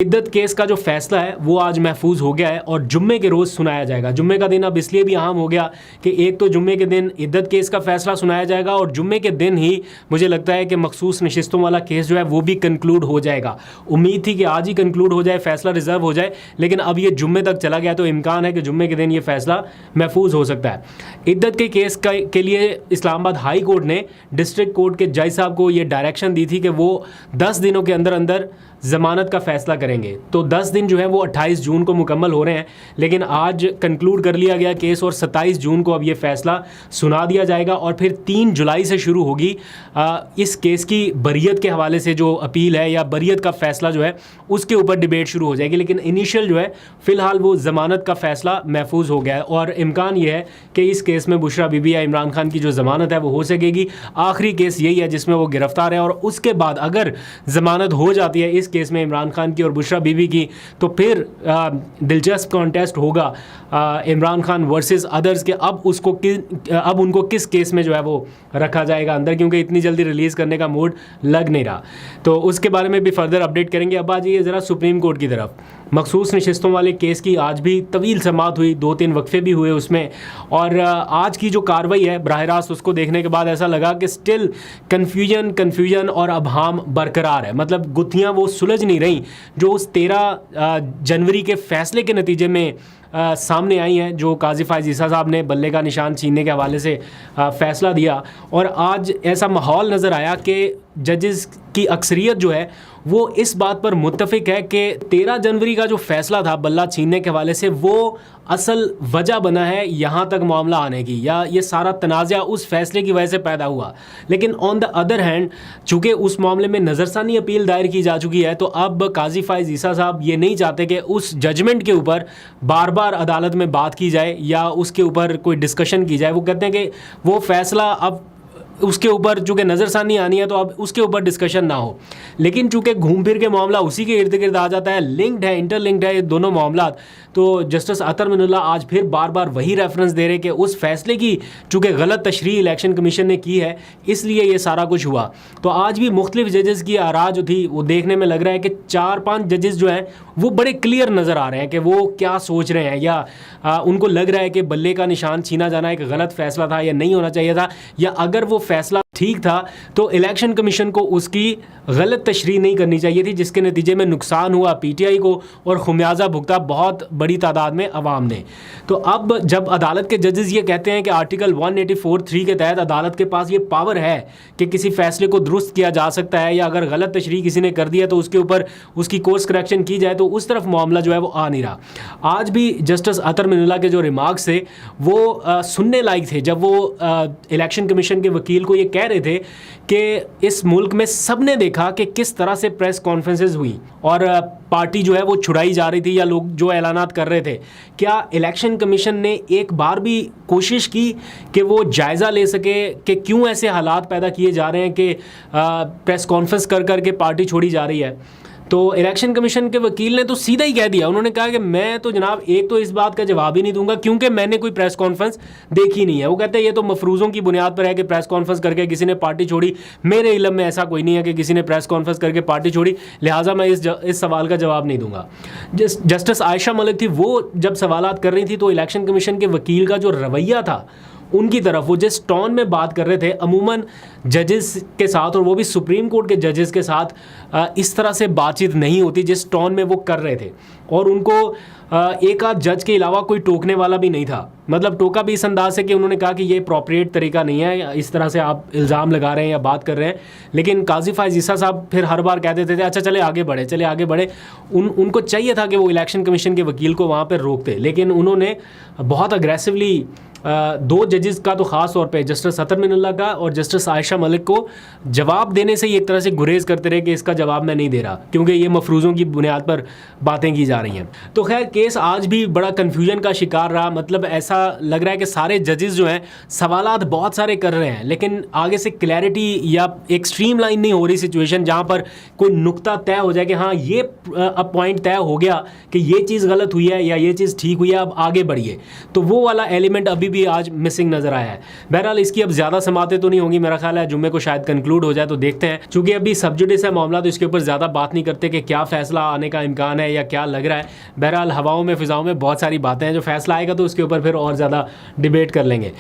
इद्दत case का जो फैसला है वो आज महफूज हो गया है और जुम्मे के रोज़ सुनाया जाएगा। जुम्मे का दिन अब इसलिए भी अहम हो गया कि एक तो जुम्मे के दिन इद्दत केस का फैसला सुनाया जाएगा और जुम्मे के दिन ही मुझे लगता है कि मखसूस नशिस्तों वाला केस जो है वो भी कंक्लूड हो जाएगा। उम्मीद थी कि आज ही कंक्लूड हो जाए, फैसला रिजर्व हो जाए, लेकिन अब ये जुम्मे तक चला गया तो इम्कान है कि जुम्मे के दिन ये फैसला महफूज हो सकता है। इद्दत के केस के लिए इस्लामाबाद हाई कोर्ट ने डिस्ट्रिक्ट कोर्ट के जज साहब को ये डायरेक्शन दी थी कि वो 10 दिनों के अंदर अंदर ज़मानत का फ़ैसला करेंगे। तो 10 दिन जो है वो 28 जून को मुकम्मल हो रहे हैं, लेकिन आज कंक्लूड कर लिया गया केस और 27 जून को अब ये फ़ैसला सुना दिया जाएगा और फिर 3 जुलाई से शुरू होगी इस केस की बरियत के हवाले से जो अपील है या बरियत का फ़ैसला जो है उसके ऊपर डिबेट शुरू हो जाएगी। लेकिन इनिशियल जो है फ़िलहाल वो ज़मानत का फ़ैसला महफूज हो गया है और इम्कान ये है कि इस केस में बुशरा बीबी या इमरान खान की जो ज़मानत है वो हो सकेगी। आखिरी केस यही है जिसमें वो गिरफ़्तार है और उसके बाद अगर ज़मानत हो जाती है इस केस में इमरान खान की और बुशरा बीबी की, तो फिर दिलचस्प कॉन्टेस्ट होगा इमरान खान वर्सेस अदर्स के अब उनको किस केस में जो है वो रखा जाएगा अंदर, क्योंकि इतनी जल्दी रिलीज़ करने का मूड लग नहीं रहा। तो उसके बारे में भी फर्दर अपडेट करेंगे। अब आ जाइए ज़रा सुप्रीम कोर्ट की तरफ। मखसूस नशिस्तों वाले केस की आज भी तवील समाअत हुई, 2-3 वक्फे भी हुए उसमें, और आज की जो कार्रवाई है बराह रास्त उसको देखने के बाद ऐसा लगा कि स्टिल कन्फ्यूजन और अभाम बरकरार है। मतलब गुत्थियाँ वो सुलझ नहीं रही जो उस 13 जनवरी के फैसले के नतीजे में सामने आई हैं, जो काजी फायज़ ईसा साहब ने बल्ले का निशान छीनने के हवाले से फ़ैसला दिया। और आज ऐसा माहौल नज़र आया कि जजेस की अक्सरियत जो है वो इस बात पर मुत्तफ़िक है कि 13 जनवरी का जो फ़ैसला था बल्ला छीनने के हवाले से वो असल वजह बना है यहाँ तक मामला आने की, या ये सारा तनाज़ा उस फ़ैसले की वजह से पैदा हुआ। लेकिन ऑन द अदर हैंड चूँकि उस मामले में नज़रसानी अपील दायर की जा चुकी है, तो अब काजी फायज़ ईसा साहब ये नहीं चाहते कि उस जजमेंट के ऊपर बार बार अदालत में बात की जाए या उसके ऊपर कोई डिस्कशन की जाए। वो कहते हैं कि वो फ़ैसला अब उसके ऊपर चूँकि नज़रसानी आनी है तो अब उसके ऊपर डिस्कशन ना हो। लेकिन चूँकि घूम फिर के मामला उसी के इर्द गिर्द आ जाता है, लिंक्ड है, इंटरलिंक्ड है ये दोनों मामला, तो जस्टिस अतर मिनुल्लाह आज फिर बार बार वही रेफरेंस दे रहे कि उस फैसले की चूँकि गलत तशरीह इलेक्शन कमीशन ने की है इसलिए ये सारा कुछ हुआ। तो आज भी मुख्तलिफ जजेस की आरा जो थी वो देखने में लग रहा है कि 4-5 जजेस जो हैं वो बड़े क्लियर नज़र आ रहे हैं कि वो क्या सोच रहे हैं, या उनको लग रहा है कि बल्ले का निशान छीना जाना एक गलत फैसला था या नहीं होना चाहिए था, या अगर वो फैसला ठीक था तो इलेक्शन कमीशन को उसकी गलत तशरीह नहीं करनी चाहिए थी, जिसके नतीजे में नुकसान हुआ पीटीआई को और खुमियाजा भुगता बहुत बड़ी तादाद में अवाम ने। तो अब जब अदालत के जजेस ये कहते हैं कि आर्टिकल 184(3) के तहत अदालत के पास ये पावर है कि किसी फैसले को दुरुस्त किया जा सकता है, या अगर गलत तशरीह किसी ने कर दिया तो उसके ऊपर उसकी कोर्स करेक्शन की जाए, तो उस तरफ मामला जो है वो आ नहीं रहा। आज भी जस्टिस अतर मिनुल्लाह के जो रिमार्क्स थे वो सुनने लायक थे, जब वो इलेक्शन कमीशन के वकील को ये कह रहे थे कि इस मुल्क में सब ने देखा कि किस तरह से प्रेस कॉन्फ्रेंसेस हुई और पार्टी जो है वो छुड़ाई जा रही थी या लोग जो ऐलानात कर रहे थे। क्या इलेक्शन कमीशन ने एक बार भी कोशिश की कि वो जायज़ा ले सके कि क्यों ऐसे हालात पैदा किए जा रहे हैं कि प्रेस कॉन्फ्रेंस कर करके पार्टी छोड़ी जा रही है? तो इलेक्शन कमीशन के वकील ने तो सीधा ही कह दिया, उन्होंने कहा कि मैं तो जनाब एक तो इस बात का जवाब ही नहीं दूंगा क्योंकि मैंने कोई प्रेस कॉन्फ्रेंस देखी नहीं है। वो कहते हैं ये तो मफरूज़ों की बुनियाद पर है कि प्रेस कॉन्फ्रेंस करके किसी ने पार्टी छोड़ी, मेरे इल्म में ऐसा कोई नहीं है कि किसी ने प्रेस कॉन्फ्रेंस करके पार्टी छोड़ी, लिहाजा मैं इस सवाल का जवाब नहीं दूंगा। जस्टिस आयशा मलिक थी, वो जब सवालात कर रही थी तो इलेक्शन कमीशन के वकील का जो रवैया था उनकी तरफ, वो जिस टोन में बात कर रहे थे, अमूमन जजेस के साथ और वो भी सुप्रीम कोर्ट के जजेस के साथ इस तरह से बातचीत नहीं होती जिस टोन में वो कर रहे थे। और उनको एक आध जज के अलावा कोई टोकने वाला भी नहीं था। मतलब टोका भी इस अंदाज से कि उन्होंने कहा कि ये अप्रोप्रिएट तरीका नहीं है, इस तरह से आप इल्ज़ाम लगा रहे हैं या बात कर रहे हैं। लेकिन काजी फायज़ ईसा साहब फिर हर बार कहते थे अच्छा चले आगे बढ़े। उनको चाहिए था कि वो इलेक्शन कमीशन के वकील को वहाँ पर रोकते, लेकिन उन्होंने बहुत अग्रेसिवली 2 जजेस का तो ख़ास तौर पे जस्टिस अतर मिनुल्लाह का और जस्टिस आयशा मलिक को जवाब देने से ही एक तरह से गुरेज करते रहे कि इसका जवाब मैं नहीं दे रहा क्योंकि ये मफरूज़ों की बुनियाद पर बातें की जा रही हैं। तो खैर केस आज भी बड़ा कन्फ्यूजन का शिकार रहा। मतलब ऐसा लग रहा है कि सारे जजेस जो हैं सवालात बहुत सारे कर रहे हैं, लेकिन आगे से क्लैरिटी या एक स्ट्रीम लाइन नहीं हो रही सिचुएशन जहाँ पर कोई नुक्ता तय हो जाए कि हाँ ये अब पॉइंट तय हो गया कि ये चीज़ गलत हुई है या ये चीज़ ठीक हुई है, अब आगे बढ़िए। तो वो वाला एलिमेंट अभी भी आज मिसिंग नज़र आया है। बहरहाल इसकी अब ज़्यादा समातें तो नहीं होंगी, मेरा ख्याल है जुम्मे को शायद कंक्लूड हो जाए, तो देखते हैं। चूँकि अभी सब जुडिस है मामला, तो इसके ऊपर ज़्यादा बात नहीं करते कि क्या फ़ैसला आने का इम्कान है या क्या लग रहा है। बहरहाल हवाओं में फ़िज़ाओं में बहुत सारी बातें हैं, जो फ़ैसला आएगा तो उसके ऊपर फिर और ज़्यादा डिबेट कर लेंगे।